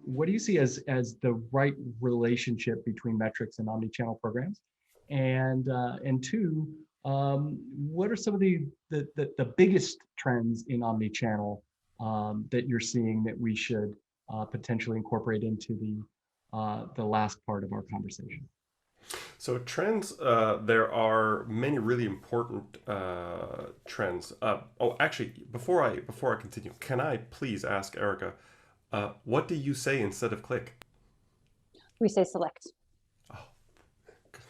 what do you see as the right relationship between metrics and omnichannel programs? And two, what are some of the biggest trends in omnichannel that you're seeing that we should potentially incorporate into the last part of our conversation? So trends, there are many really important trends. Actually, before I continue, can I please ask Erica, what do you say instead of click? We say select. Oh,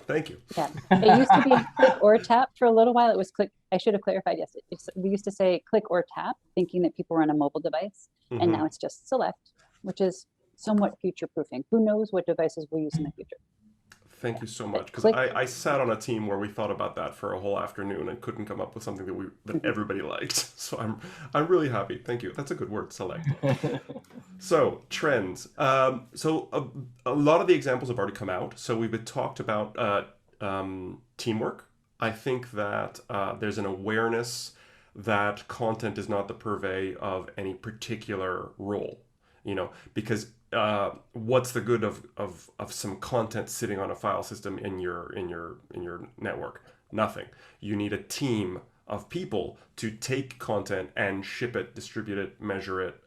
thank you. Yeah, it used to be click or tap for a little while. It was click. I should have clarified. Yes, we used to say click or tap, thinking that people were on a mobile device, and now it's just select, which is somewhat future proofing. Who knows what devices we'll use in the future? Thank you so much, because Click. I sat on a team where we thought about that for a whole afternoon and couldn't come up with something that everybody liked. So I'm really happy. Thank you. That's a good word, select. So trends. So a lot of the examples have already come out. So we've talked about teamwork. I think that there's an awareness that content is not the purvey of any particular role, because what's the good of some content sitting on a file system in your network? Nothing. You need a team of people to take content and ship it, distribute it, measure it,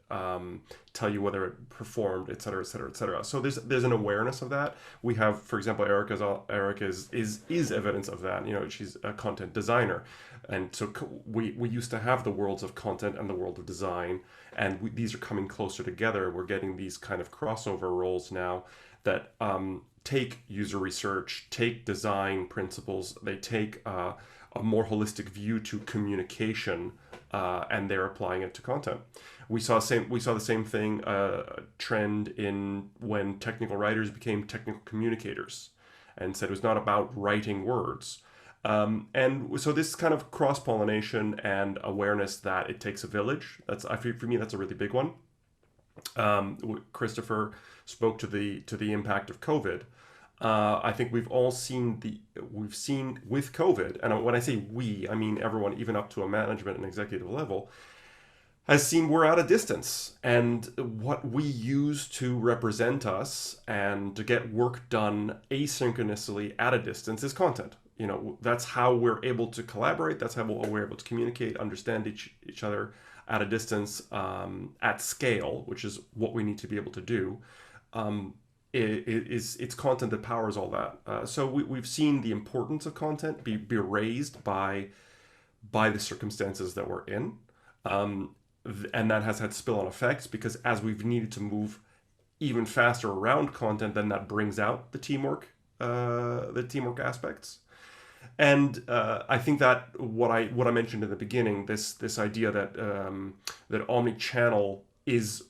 tell you whether it performed, et cetera, et cetera, et cetera. So there's an awareness of that. We have, for example, Erica is evidence of that. She's a content designer, and so we used to have the worlds of content and the world of design, and these are coming closer together. We're getting these kind of crossover roles now that take user research, take design principles, they take a more holistic view to communication, and they're applying it to content. We saw the same thing trend in when technical writers became technical communicators, and said it was not about writing words. And so this kind of cross-pollination and awareness that it takes a village. For me, that's a really big one. Christopher spoke to the impact of COVID. I think we've seen with COVID, and when I say we, I mean everyone, even up to a management and executive level, has seen we're at a distance, and what we use to represent us and to get work done asynchronously at a distance is content. That's how we're able to collaborate. That's how we're able to communicate, understand each other at a distance, at scale, which is what we need to be able to do. It's content that powers all that. So we've seen the importance of content be raised by the circumstances that we're in. And that has had spill-on effects, because as we've needed to move even faster around content, then that brings out the teamwork aspects. And I think that what I mentioned in the beginning, this idea that omnichannel is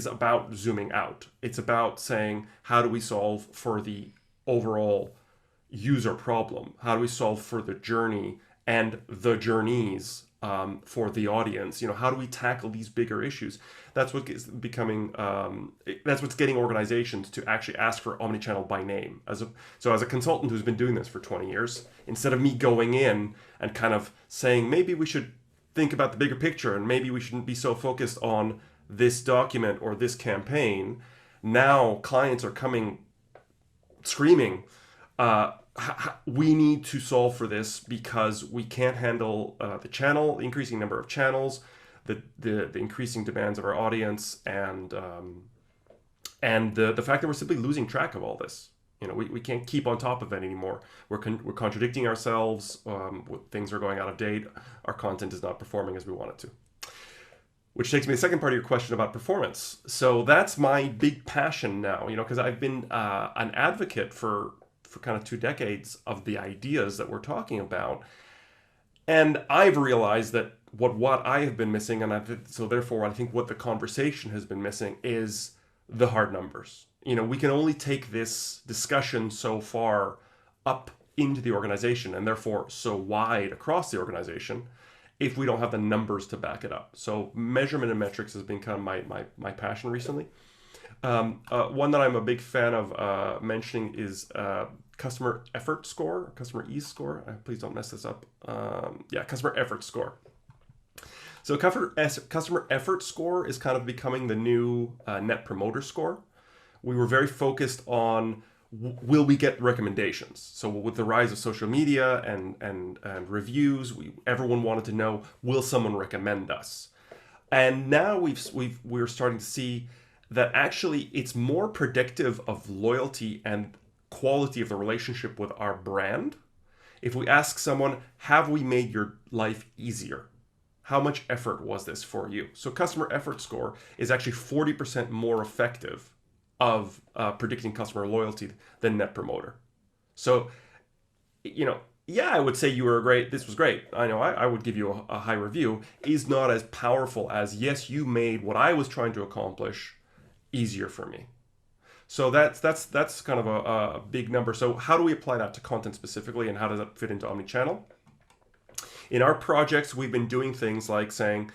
about zooming out. It's about saying, how do we solve for the overall user problem? How do we solve for the journey and the journeys for the audience? How do we tackle these bigger issues? That's what is becoming. That's what's getting organizations to actually ask for omnichannel by name. So as a consultant who's been doing this for 20 years, instead of me going in and kind of saying, maybe we should think about the bigger picture, and maybe we shouldn't be so focused on this document or this campaign, now clients are coming screaming, we need to solve for this, because we can't handle the increasing number of channels, the increasing demands of our audience, and the fact that we're simply losing track of all this. We can't keep on top of it anymore. We're contradicting ourselves. Things are going out of date. Our content is not performing as we want it to. Which takes me to the second part of your question about performance. So that's my big passion now, because I've been an advocate for kind of 2 decades of the ideas that we're talking about. And I've realized that what I have been missing, so therefore I think what the conversation has been missing, is the hard numbers. We can only take this discussion so far up into the organization, and therefore so wide across the organization, if we don't have the numbers to back it up. So measurement and metrics has been kind of my passion recently. One that I'm a big fan of mentioning is customer effort score, customer ease score. Please don't mess this up. Customer effort score. So customer effort score is kind of becoming the new net promoter score. We were very focused on will we get recommendations. So with the rise of social media and reviews, everyone wanted to know, will someone recommend us? And now we're starting to see that actually it's more predictive of loyalty and quality of the relationship with our brand. If we ask someone, have we made your life easier? How much effort was this for you? So customer effort score is actually 40% more effective of predicting customer loyalty than net promoter. So, yeah, I would say you were great. This was great. I know I would give you a high review. Is not as powerful as, yes, you made what I was trying to accomplish easier for me. So that's kind of a big number. So how do we apply that to content specifically, and how does that fit into omnichannel? In our projects, we've been doing things like saying,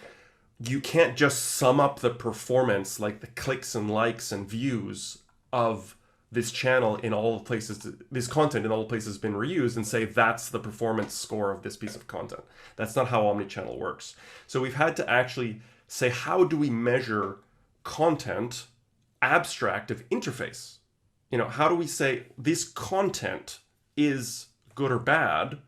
you can't just sum up the performance, like the clicks and likes and views of this channel in all the places, this content in all the places has been reused, and say that's the performance score of this piece of content. That's not how omnichannel works. So we've had to actually say, how do we measure content abstract of interface? How do we say this content is good or bad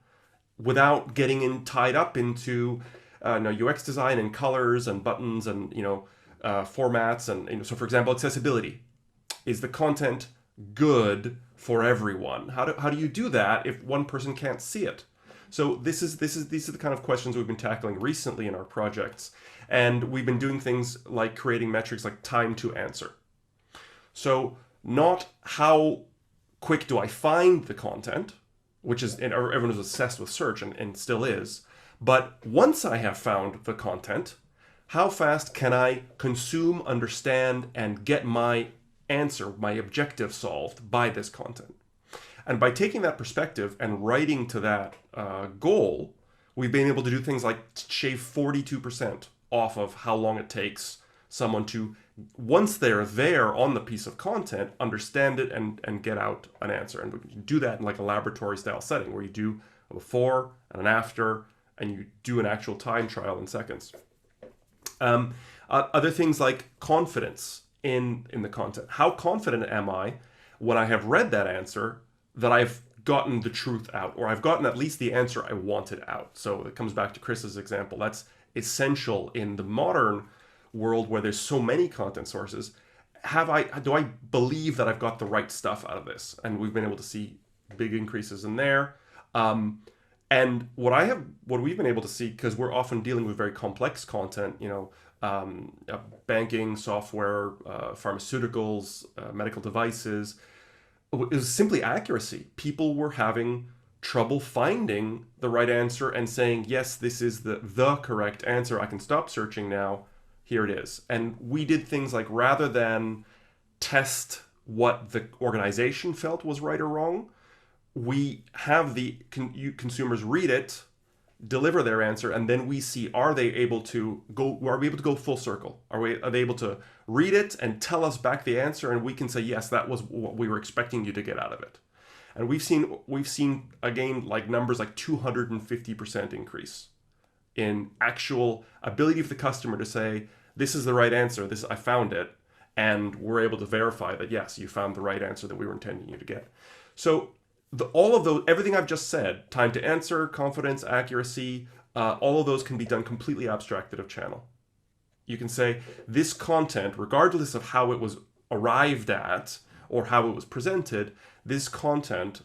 without getting tied up into UX design and colors and buttons and formats and so for example, accessibility. Is the content good for everyone? How do you do that if one person can't see it? So these are the kind of questions we've been tackling recently in our projects, and we've been doing things like creating metrics like time to answer. So not how quick do I find the content, which is, and everyone is obsessed with search and still is, but once I have found the content, how fast can I consume, understand, and get my answer, my objective solved by this content? And by taking that perspective and writing to that goal, we've been able to do things like shave 42% off of how long it takes someone to, once they're there on the piece of content, understand it and get out an answer. And we can do that in like a laboratory style setting where you do a before and an after, and you do an actual time trial in seconds. Other things like confidence in the content. How confident am I when I have read that answer that I've gotten the truth out, or I've gotten at least the answer I wanted out? So it comes back to Chris's example. That's essential in the modern world where there's so many content sources. Do I believe that I've got the right stuff out of this? And we've been able to see big increases in there. And what we've been able to see, because we're often dealing with very complex content, banking, software, pharmaceuticals, medical devices, is simply accuracy. People were having trouble finding the right answer and saying, yes, this is the correct answer. I can stop searching now. Here it is. And we did things like, rather than test what the organization felt was right or wrong, we have the consumers read it, deliver their answer, and then we see, are we able to go full circle? Are they able to read it and tell us back the answer, and we can say, yes, that was what we were expecting you to get out of it. And we've seen again, like numbers like 250% increase in actual ability of the customer to say, this is the right answer, I found it, and we're able to verify that, yes, you found the right answer that we were intending you to get. So all of those, everything I've just said, time to answer, confidence, accuracy, all of those can be done completely abstracted of channel. You can say this content, regardless of how it was arrived at or how it was presented, this content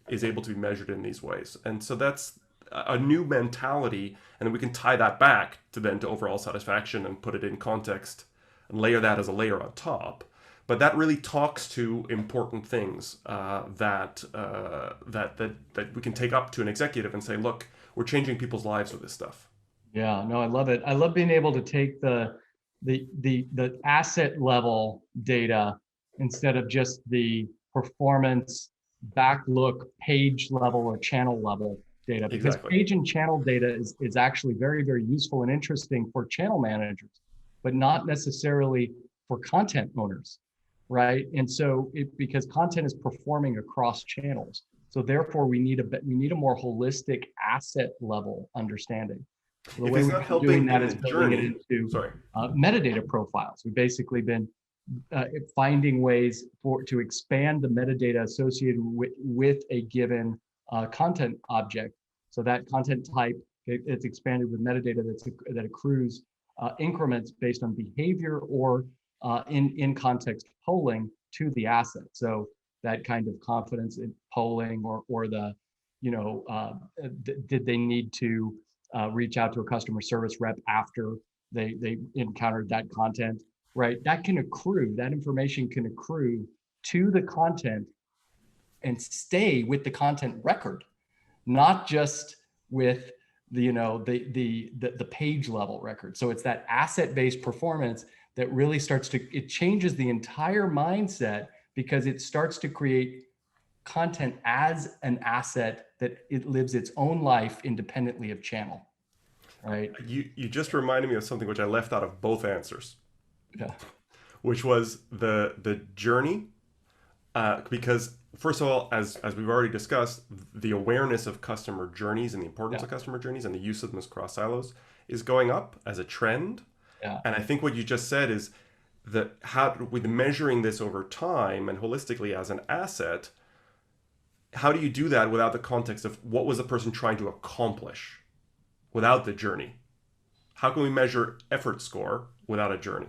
is able to be measured in these ways. And so that's a new mentality, and we can tie that back to overall satisfaction and put it in context and layer that as a layer on top. But that really talks to important things that we can take up to an executive and say, look, we're changing people's lives with this stuff. Yeah, no, I love it. I love being able to take the asset level data instead of just the performance backlook page level or channel level data, because Exactly. page and channel data is actually very, very useful and interesting for channel managers, but not necessarily for content owners. Right. And so because content is performing across channels. So therefore we need a more holistic asset level understanding. The If way it's we've not been helping doing that in is the building it journey, into sorry. metadata profiles. We've basically been finding ways to expand the metadata associated with a given content object. So that content type, it's expanded with metadata that accrues increments based on behavior or in context polling to the asset. So that kind of confidence in polling or the, did they need to reach out to a customer service rep after they encountered that content, right? That can accrue, that information can accrue to the content and stay with the content record, not just with the the page level record. So it's that asset-based performance that really it changes the entire mindset, because it starts to create content as an asset that it lives its own life independently of channel, right? You just reminded me of something which I left out of both answers, Yeah. which was the journey. Because first of all, as we've already discussed, the awareness of customer journeys and the importance of customer journeys and the use of them as cross silos is going up as a trend. Yeah. And I think what you just said is that with measuring this over time and holistically as an asset, how do you do that without the context of what was the person trying to accomplish, without the journey? How can we measure effort score without a journey?